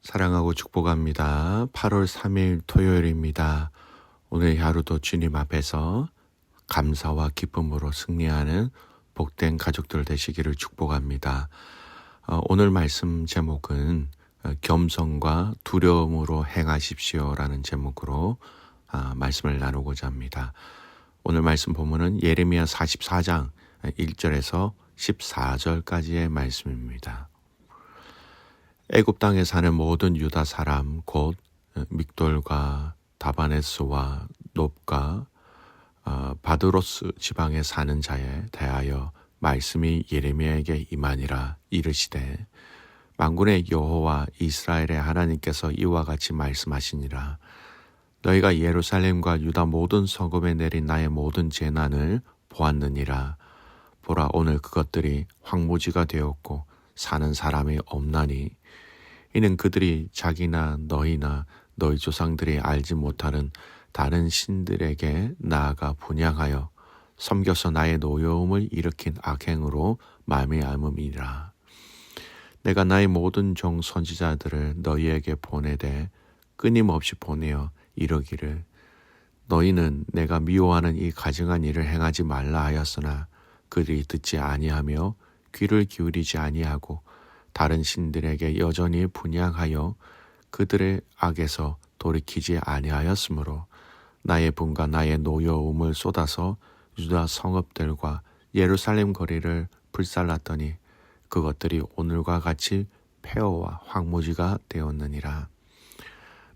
사랑하고 축복합니다. 8월 3일 토요일입니다. 오늘 하루도 주님 앞에서 감사와 기쁨으로 승리하는 복된 가족들 되시기를 축복합니다. 오늘 말씀 제목은 겸손과 두려움으로 행하십시오라는 제목으로 말씀을 나누고자 합니다. 오늘 말씀 본문은 예레미야 44장 1절에서 14절까지의 말씀입니다. 애굽 땅에 사는 모든 유다 사람 곧 믹돌과 다바네스와 놉과 바드로스 지방에 사는 자에 대하여 말씀이 예레미야에게 임하니라. 이르시되 만군의 여호와 이스라엘의 하나님께서 이와 같이 말씀하시니라. 너희가 예루살렘과 유다 모든 성읍에 내린 나의 모든 재난을 보았느니라. 보라, 오늘 그것들이 황무지가 되었고 사는 사람이 없나니 이는 그들이 자기나 너희나 너희 조상들이 알지 못하는 다른 신들에게 나아가 분향하여 섬겨서 나의 노여움을 일으킨 악행으로 말미암음이라. 내가 나의 모든 종 선지자들을 너희에게 보내되 끊임없이 보내어 이르기를 너희는 내가 미워하는 이 가증한 일을 행하지 말라 하였으나 그들이 듣지 아니하며 귀를 기울이지 아니하고 다른 신들에게 여전히 분향하여 그들의 악에서 돌이키지 아니하였으므로 나의 분과 나의 노여움을 쏟아서 유다 성읍들과 예루살렘 거리를 불살랐더니 그것들이 오늘과 같이 폐허와 황무지가 되었느니라.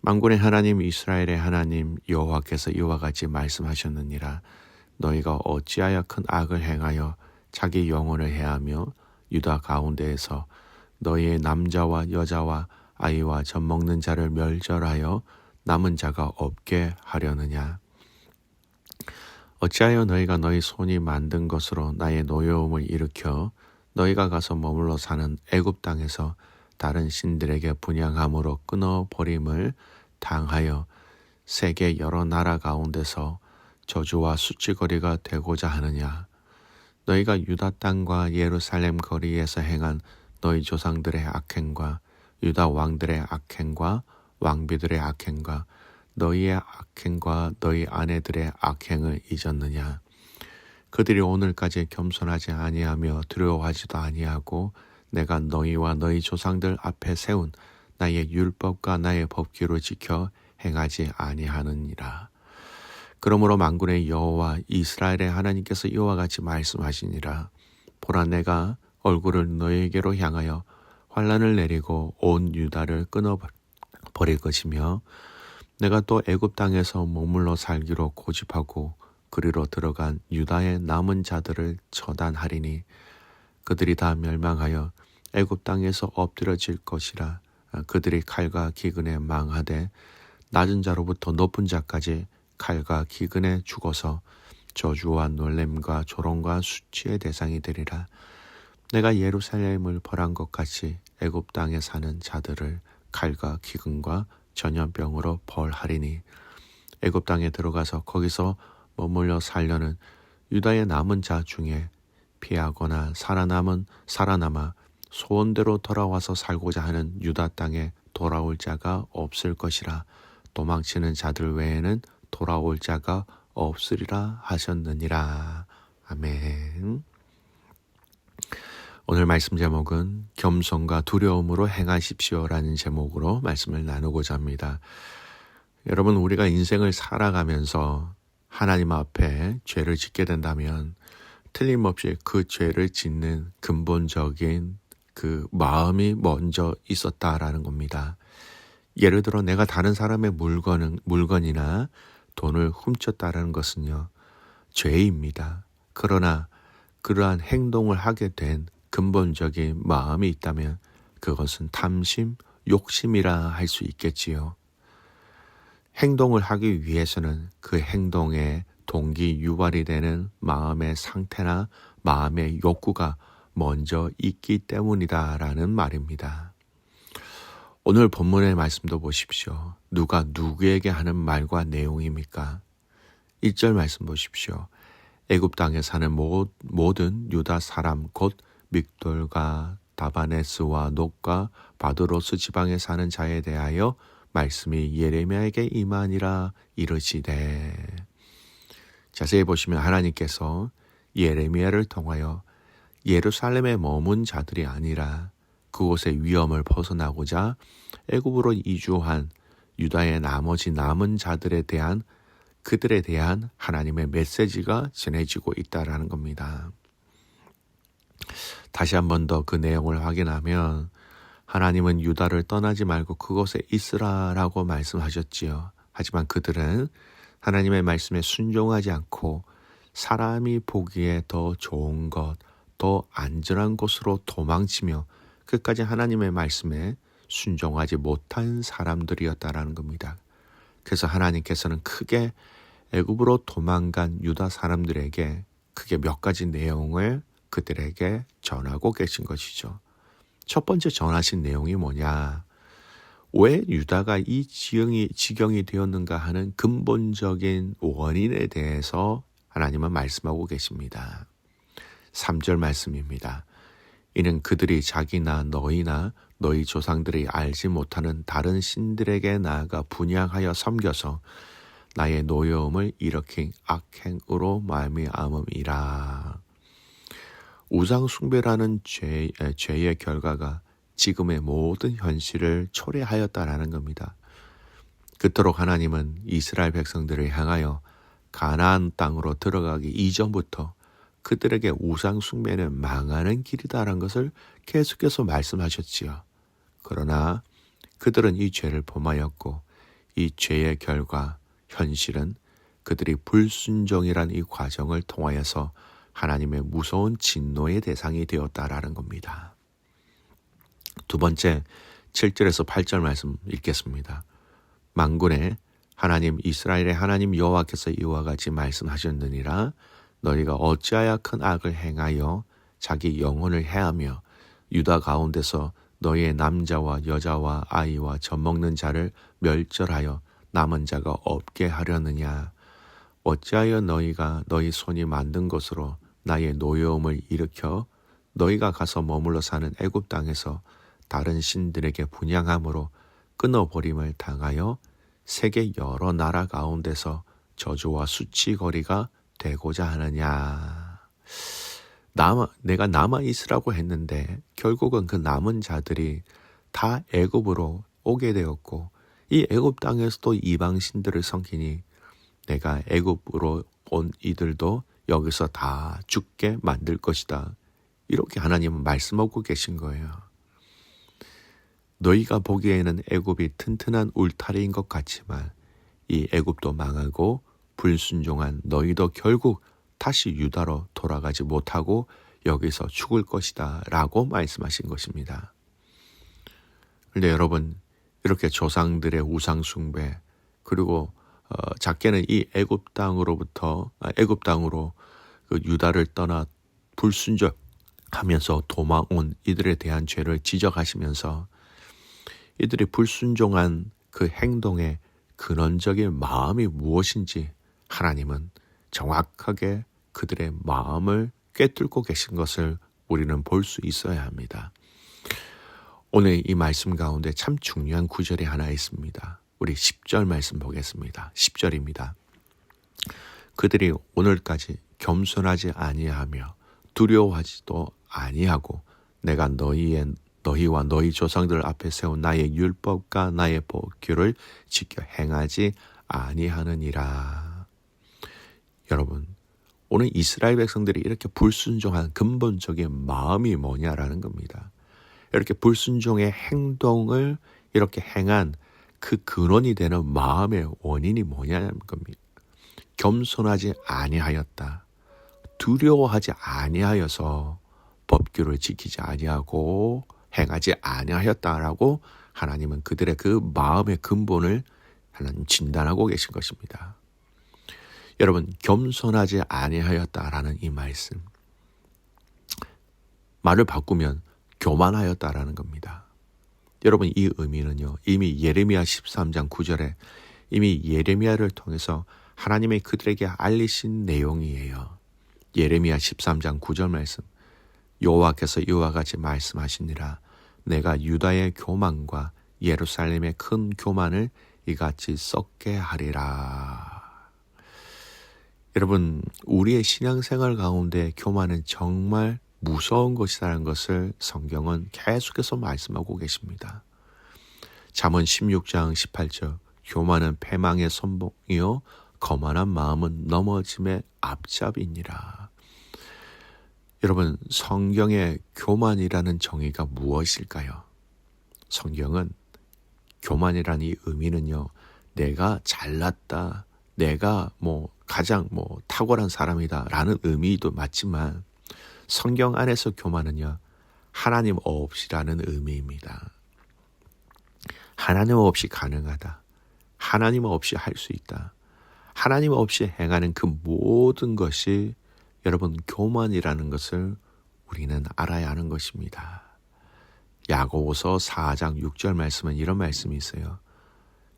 만군의 하나님 이스라엘의 하나님 여호와께서 이와 같이 말씀하셨느니라. 너희가 어찌하여 큰 악을 행하여 자기 영혼을 해하며 유다 가운데에서 너희의 남자와 여자와 아이와 젖 먹는 자를 멸절하여 남은 자가 없게 하려느냐. 어찌하여 너희가 너희 손이 만든 것으로 나의 노여움을 일으켜 너희가 가서 머물러 사는 애굽 땅에서 다른 신들에게 분향함으로 끊어버림을 당하여 세계 여러 나라 가운데서 저주와 수치거리가 되고자 하느냐. 너희가 유다 땅과 예루살렘 거리에서 행한 너희 조상들의 악행과 유다 왕들의 악행과 왕비들의 악행과 너희의 악행과 너희 아내들의 악행을 잊었느냐. 그들이 오늘까지 겸손하지 아니하며 두려워하지도 아니하고 내가 너희와 너희 조상들 앞에 세운 나의 율법과 나의 법규를 지켜 행하지 아니하느니라. 그러므로 만군의 여호와 이스라엘의 하나님께서 이와 같이 말씀하시니라. 보라, 내가 얼굴을 너희에게로 향하여 환난을 내리고 온 유다를 끊어버릴 것이며 내가 또 애굽 땅에서 머물러 살기로 고집하고 그리로 들어간 유다의 남은 자들을 처단하리니 그들이 다 멸망하여 애굽 땅에서 엎드려질 것이라. 그들이 칼과 기근에 망하되 낮은 자로부터 높은 자까지 칼과 기근에 죽어서 저주와 놀램과 조롱과 수치의 대상이 되리라. 내가 예루살렘을 벌한 것 같이 애굽 땅에 사는 자들을 칼과 기근과 전염병으로 벌하리니 애굽 땅에 들어가서 거기서 머물러 살려는 유다의 남은 자 중에 피하거나 살아남아 소원대로 돌아와서 살고자 하는 유다 땅에 돌아올 자가 없을 것이라. 도망치는 자들 외에는 돌아올 자가 없으리라 하셨느니라. 아멘. 오늘 말씀 제목은 겸손과 두려움으로 행하십시오라는 제목으로 말씀을 나누고자 합니다. 여러분, 우리가 인생을 살아가면서 하나님 앞에 죄를 짓게 된다면 틀림없이 그 죄를 짓는 근본적인 그 마음이 먼저 있었다라는 겁니다. 예를 들어 내가 다른 사람의 물건이나 돈을 훔쳤다라는 것은요, 죄입니다. 그러나 그러한 행동을 하게 된 근본적인 마음이 있다면 그것은 탐심, 욕심이라 할 수 있겠지요. 행동을 하기 위해서는 그 행동의 동기 유발이 되는 마음의 상태나 마음의 욕구가 먼저 있기 때문이다라는 말입니다. 오늘 본문의 말씀도 보십시오. 누가 누구에게 하는 말과 내용입니까? 1절 말씀 보십시오. 애굽 땅에 사는 모든 유다 사람 곧 믹돌과 다바네스와 녹과 바드로스 지방에 사는 자에 대하여 말씀이 예레미야에게 임하니라 이르시되. 자세히 보시면 하나님께서 예레미야를 통하여 예루살렘에 머문 자들이 아니라 그곳의 위험을 벗어나고자 애굽으로 이주한 유다의 나머지 남은 자들에 대한 그들에 대한 하나님의 메시지가 전해지고 있다라는 겁니다. 다시 한 번 더 그 내용을 확인하면 하나님은 유다를 떠나지 말고 그곳에 있으라라고 말씀하셨지요. 하지만 그들은 하나님의 말씀에 순종하지 않고 사람이 보기에 더 좋은 것, 더 안전한 곳으로 도망치며 끝까지 하나님의 말씀에 순종하지 못한 사람들이었다라는 겁니다. 그래서 하나님께서는 크게 애굽으로 도망간 유다 사람들에게 크게 몇 가지 내용을 그들에게 전하고 계신 것이죠. 첫 번째 전하신 내용이 뭐냐? 왜 유다가 이 지경이 되었는가 하는 근본적인 원인에 대해서 하나님은 말씀하고 계십니다. 3절 말씀입니다. 이는 그들이 자기나 너희나 너희 조상들이 알지 못하는 다른 신들에게 나아가 분향하여 섬겨서 나의 노여움을 일으킨 악행으로 말미암음이라. 우상 숭배라는 죄의 결과가 지금의 모든 현실을 초래하였다라는 겁니다. 그토록 하나님은 이스라엘 백성들을 향하여 가나안 땅으로 들어가기 이전부터 그들에게 우상 숭배는 망하는 길이다라는 것을 계속해서 말씀하셨지요. 그러나 그들은 이 죄를 범하였고 이 죄의 결과, 현실은 그들이 불순종이란 이 과정을 통하여서 하나님의 무서운 진노의 대상이 되었다라는 겁니다. 두 번째 7절에서 8절 말씀 읽겠습니다. 만군의 하나님 이스라엘의 하나님 여호와께서 이와 같이 말씀하셨느니라. 너희가 어찌하여 큰 악을 행하여 자기 영혼을 해하며 유다 가운데서 너희의 남자와 여자와 아이와 젖먹는 자를 멸절하여 남은 자가 없게 하려느냐. 어찌하여 너희가 너희 손이 만든 것으로 나의 노여움을 일으켜 너희가 가서 머물러 사는 애굽 땅에서 다른 신들에게 분향함으로 끊어버림을 당하여 세계 여러 나라 가운데서 저주와 수치거리가 되고자 하느냐. 내가 남아 있으라고 했는데 결국은 그 남은 자들이 다 애굽으로 오게 되었고 이 애굽 땅에서도 이방 신들을 섬기니 내가 애굽으로 온 이들도 여기서 다 죽게 만들 것이다. 이렇게 하나님은 말씀하고 계신 거예요. 너희가 보기에는 애굽이 튼튼한 울타리인 것 같지만 이 애굽도 망하고 불순종한 너희도 결국 다시 유다로 돌아가지 못하고 여기서 죽을 것이다 라고 말씀하신 것입니다. 그런데 여러분, 이렇게 조상들의 우상 숭배, 그리고 작게는 이 애굽 땅으로 그 유다를 떠나 불순종하면서 도망온 이들에 대한 죄를 지적하시면서 이들이 불순종한 그 행동의 근원적인 마음이 무엇인지 하나님은 정확하게 그들의 마음을 꿰뚫고 계신 것을 우리는 볼 수 있어야 합니다. 오늘 이 말씀 가운데 참 중요한 구절이 하나 있습니다. 우리 10절 말씀 보겠습니다. 10절입니다. 그들이 오늘까지 겸손하지 아니하며 두려워하지도 아니하고 내가 너희와 너희 조상들 앞에 세운 나의 율법과 나의 법규를 지켜 행하지 아니하느니라. 여러분, 오늘 이스라엘 백성들이 이렇게 불순종한 근본적인 마음이 뭐냐라는 겁니다. 이렇게 불순종의 행동을 이렇게 행한 그 근원이 되는 마음의 원인이 뭐냐는 겁니다. 겸손하지 아니하였다. 두려워하지 아니하여서 법규를 지키지 아니하고 행하지 아니하였다라고 하나님은 그들의 그 마음의 근본을 하나님 진단하고 계신 것입니다. 여러분, 겸손하지 아니하였다라는 이 말씀, 말을 바꾸면 교만하였다라는 겁니다. 여러분, 이 의미는요, 이미 예레미야 13장 9절에 이미 예레미야를 통해서 하나님의 그들에게 알리신 내용이에요. 예레미야 13장 9절 말씀. 여호와께서 이와 같이 말씀하시니라. 내가 유다의 교만과 예루살렘의 큰 교만을 이같이 썩게 하리라. 여러분, 우리의 신앙생활 가운데 교만은 정말 무서운 것이라는 것을 성경은 계속해서 말씀하고 계십니다. 잠언 16장 18절, 교만은 패망의 선봉이요 거만한 마음은 넘어짐의 앞잡이니라. 여러분, 성경의 교만이라는 정의가 무엇일까요? 성경은 교만이라는 이 의미는요, 내가 잘났다, 내가 가장 탁월한 사람이다 라는 의미도 맞지만, 성경 안에서 교만은요, 하나님 없이라는 의미입니다. 하나님 없이 가능하다, 하나님 없이 할 수 있다, 하나님 없이 행하는 그 모든 것이 여러분 교만이라는 것을 우리는 알아야 하는 것입니다. 야고보서 4장 6절 말씀은 이런 말씀이 있어요.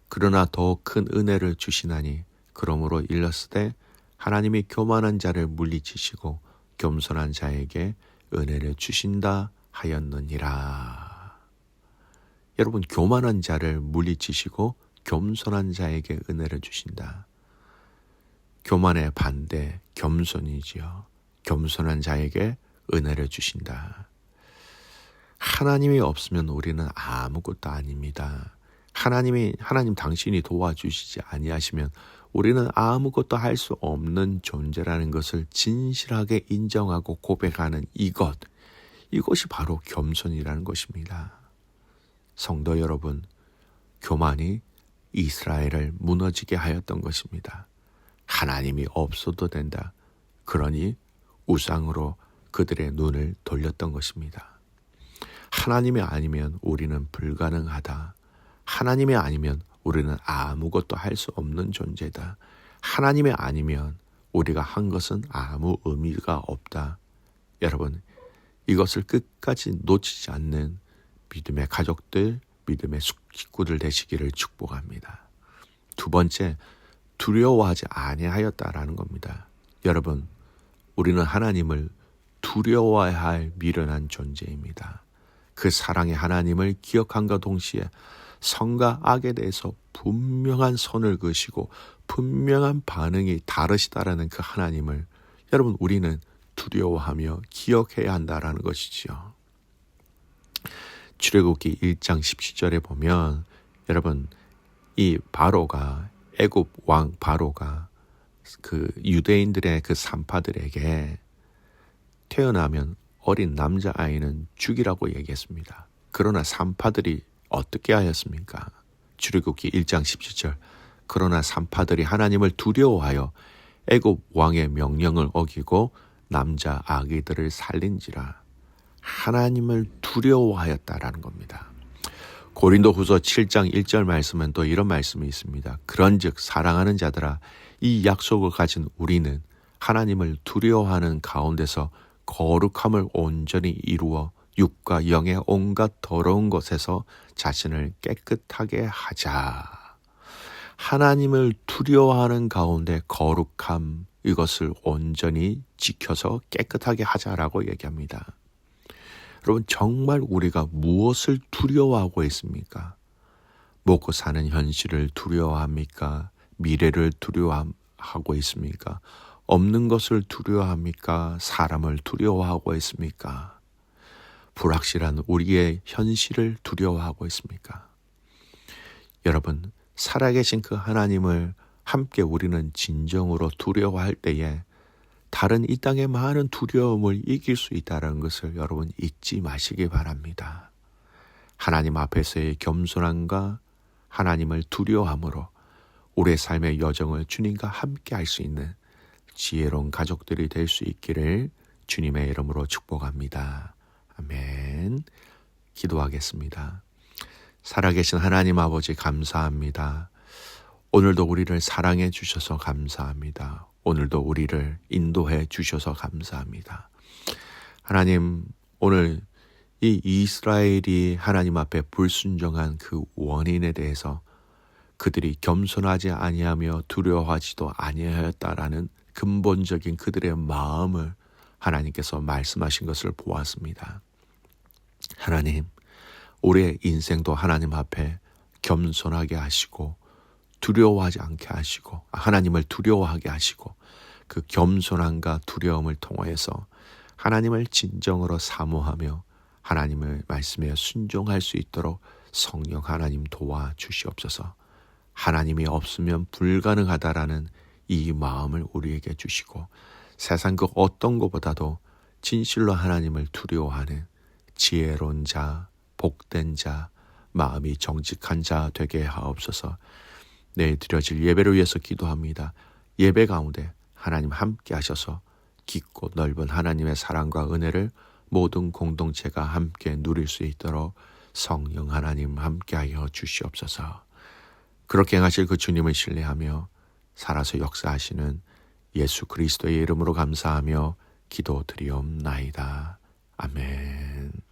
그러나 더 큰 은혜를 주시나니 그러므로 일렀으되 하나님이 교만한 자를 물리치시고 겸손한 자에게 은혜를 주신다 하였느니라. 여러분, 교만한 자를 물리치시고 겸손한 자에게 은혜를 주신다. 교만의 반대 겸손이지요. 겸손한 자에게 은혜를 주신다. 하나님이 없으면 우리는 아무것도 아닙니다. 하나님 당신이 도와주시지 아니하시면 우리는 아무것도 할 수 없는 존재라는 것을 진실하게 인정하고 고백하는 이것이 바로 겸손이라는 것입니다. 성도 여러분, 교만이 이스라엘을 무너지게 하였던 것입니다. 하나님이 없어도 된다. 그러니 우상으로 그들의 눈을 돌렸던 것입니다. 하나님이 아니면 우리는 불가능하다. 하나님이 아니면 우리는 아무것도 할 수 없는 존재다. 하나님이 아니면 우리가 한 것은 아무 의미가 없다. 여러분, 이것을 끝까지 놓치지 않는 믿음의 가족들, 믿음의 식구들 되시기를 축복합니다. 두 번째, 두려워하지 아니하였다라는 겁니다. 여러분, 우리는 하나님을 두려워해야 할 미련한 존재입니다. 그 사랑의 하나님을 기억함과 동시에 선과 악에 대해서 분명한 선을 그으시고 분명한 반응이 다르시다라는 그 하나님을 여러분, 우리는 두려워하며 기억해야 한다라는 것이지요. 출애굽기 1장 17절에 보면 여러분, 이 바로가, 애굽 왕 바로가 그 유대인들의 그 산파들에게 태어나면 어린 남자아이는 죽이라고 얘기했습니다. 그러나 산파들이 어떻게 하였습니까? 출애굽기 1장 17절, 그러나 산파들이 하나님을 두려워하여 애굽 왕의 명령을 어기고 남자 아기들을 살린지라. 하나님을 두려워하였다라는 겁니다. 고린도후서 7장 1절 말씀은 또 이런 말씀이 있습니다. 그런즉 사랑하는 자들아, 이 약속을 가진 우리는 하나님을 두려워하는 가운데서 거룩함을 온전히 이루어 육과 영의 온갖 더러운 것에서 자신을 깨끗하게 하자. 하나님을 두려워하는 가운데 거룩함, 이것을 온전히 지켜서 깨끗하게 하자라고 얘기합니다. 여러분, 정말 우리가 무엇을 두려워하고 있습니까? 먹고 사는 현실을 두려워합니까? 미래를 두려워하고 있습니까? 없는 것을 두려워합니까? 사람을 두려워하고 있습니까? 불확실한 우리의 현실을 두려워하고 있습니까? 여러분, 살아계신 그 하나님을 함께 우리는 진정으로 두려워할 때에 다른 이 땅의 많은 두려움을 이길 수 있다는 것을 여러분 잊지 마시기 바랍니다. 하나님 앞에서의 겸손함과 하나님을 두려워함으로 우리의 삶의 여정을 주님과 함께 할 수 있는 지혜로운 가족들이 될 수 있기를 주님의 이름으로 축복합니다. 아멘. 기도하겠습니다. 살아계신 하나님 아버지, 감사합니다. 오늘도 우리를 사랑해 주셔서 감사합니다. 오늘도 우리를 인도해 주셔서 감사합니다. 하나님, 오늘 이 이스라엘이 하나님 앞에 불순종한 그 원인에 대해서 그들이 겸손하지 아니하며 두려워하지도 아니하였다라는 근본적인 그들의 마음을 하나님께서 말씀하신 것을 보았습니다. 하나님, 우리의 인생도 하나님 앞에 겸손하게 하시고 두려워하지 않게 하시고 하나님을 두려워하게 하시고 그 겸손함과 두려움을 통하여서 하나님을 진정으로 사모하며 하나님의 말씀에 순종할 수 있도록 성령 하나님 도와주시옵소서. 하나님이 없으면 불가능하다라는 이 마음을 우리에게 주시고 세상 그 어떤 것보다도 진실로 하나님을 두려워하는 지혜로운 자, 복된 자, 마음이 정직한 자 되게 하옵소서. 내일 드려질 예배를 위해서 기도합니다. 예배 가운데 하나님 함께 하셔서 깊고 넓은 하나님의 사랑과 은혜를 모든 공동체가 함께 누릴 수 있도록 성령 하나님 함께하여 주시옵소서. 그렇게 행하실 그 주님을 신뢰하며 살아서 역사하시는 예수 그리스도의 이름으로 감사하며 기도드리옵나이다. 아멘.